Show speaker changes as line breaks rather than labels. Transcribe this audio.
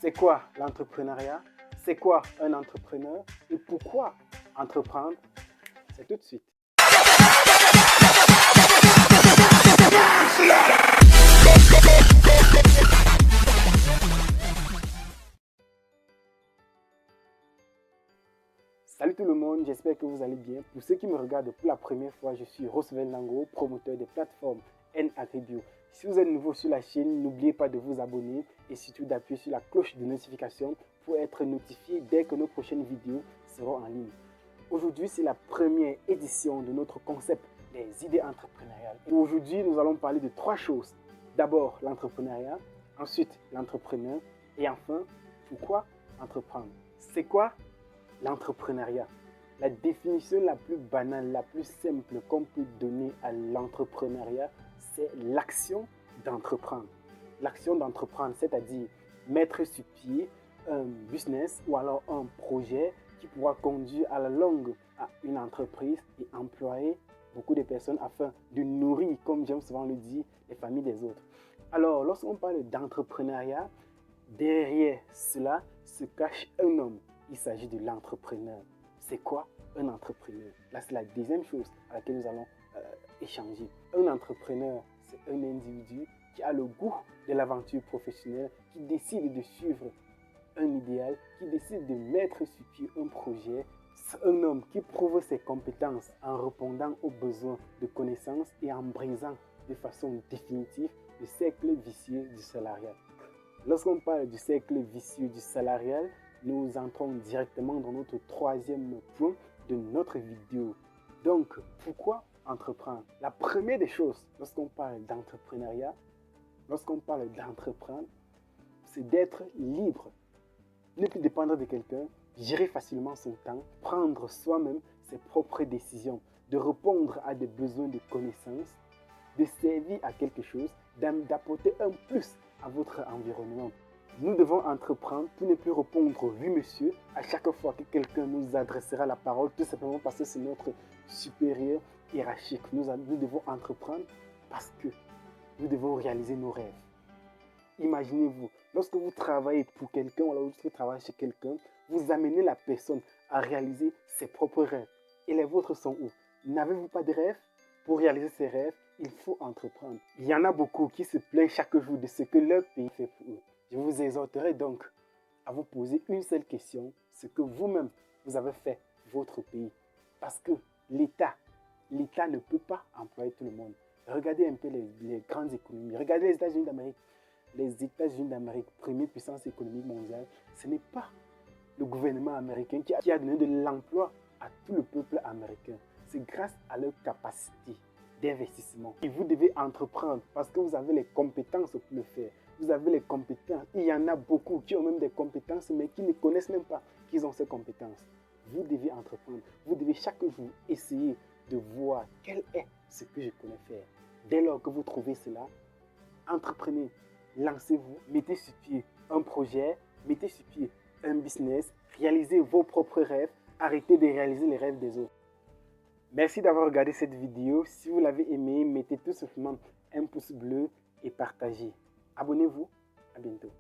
C'est quoi l'entrepreneuriat? C'est quoi un entrepreneur? Et pourquoi entreprendre? C'est tout de suite. Salut tout le monde, j'espère que vous allez bien. Pour ceux qui me regardent pour la première fois, je suis Roosevelt Nango, promoteur des plateformes N-Attribute. Si vous êtes nouveau sur la chaîne, n'oubliez pas de vous abonner et surtout d'appuyer sur la cloche de notification pour être notifié dès que nos prochaines vidéos seront en ligne. Aujourd'hui, c'est la première édition de notre concept des idées entrepreneuriales. Et aujourd'hui, nous allons parler de trois choses. D'abord, l'entrepreneuriat, ensuite l'entrepreneur et enfin, pourquoi entreprendre? C'est quoi l'entrepreneuriat? La définition la plus banale, la plus simple qu'on peut donner à l'entrepreneuriat, c'est l'action d'entreprendre. L'action d'entreprendre, c'est-à-dire mettre sur pied un business ou alors un projet qui pourra conduire à la longue à une entreprise et employer beaucoup de personnes afin de nourrir, comme j'aime souvent le dire, les familles des autres. Alors, lorsqu'on parle d'entrepreneuriat, derrière cela se cache un homme. Il s'agit de l'entrepreneur. C'est quoi un entrepreneur? Là, c'est la deuxième chose à laquelle nous allons échanger. Un entrepreneur, c'est un individu qui a le goût de l'aventure professionnelle, qui décide de suivre un idéal, qui décide de mettre sur pied un projet. C'est un homme qui prouve ses compétences en répondant aux besoins de connaissances et en brisant de façon définitive le cercle vicieux du salariat. Lorsqu'on parle du cercle vicieux du salarial, nous entrons directement dans notre troisième point de notre vidéo. Donc, pourquoi entreprendre? La première des choses, lorsqu'on parle d'entrepreneuriat, lorsqu'on parle d'entreprendre, c'est d'être libre. Ne plus dépendre de quelqu'un, gérer facilement son temps, prendre soi-même ses propres décisions, de répondre à des besoins de connaissances, de servir à quelque chose, d'apporter un plus à votre environnement. Nous devons entreprendre pour ne plus répondre oui monsieur à chaque fois que quelqu'un nous adressera la parole, tout simplement parce que c'est notre supérieur hiérarchique. Nous devons entreprendre parce que nous devons réaliser nos rêves. Imaginez-vous, lorsque vous travaillez pour quelqu'un ou lorsque vous travaillez chez quelqu'un, vous amenez la personne à réaliser ses propres rêves. Et les vôtres sont où? N'avez-vous pas de rêves? Pour réaliser ses rêves, il faut entreprendre. Il y en a beaucoup qui se plaignent chaque jour de ce que leur pays fait pour eux. Je vous exhorterai donc à vous poser une seule question, ce que vous-même vous avez fait votre pays. Parce que l'État ne peut pas employer tout le monde. Regardez un peu les grandes économies. Regardez les États-Unis d'Amérique. Les États-Unis d'Amérique, première puissance économique mondiale, ce n'est pas le gouvernement américain qui a donné de l'emploi à tout le peuple américain. C'est grâce à leur capacité d'investissement. Et vous devez entreprendre parce que vous avez les compétences pour le faire. Vous avez les compétences. Il y en a beaucoup qui ont même des compétences, mais qui ne connaissent même pas qu'ils ont ces compétences. Vous devez entreprendre. Vous devez chaque jour essayer de voir quel est ce que je connais faire. Dès lors que vous trouvez cela, entreprenez, lancez-vous, mettez sur pied un projet, mettez sur pied un business, réalisez vos propres rêves, arrêtez de réaliser les rêves des autres. Merci d'avoir regardé cette vidéo. Si vous l'avez aimé, mettez tout simplement un pouce bleu et partagez. Abonnez-vous. À bientôt.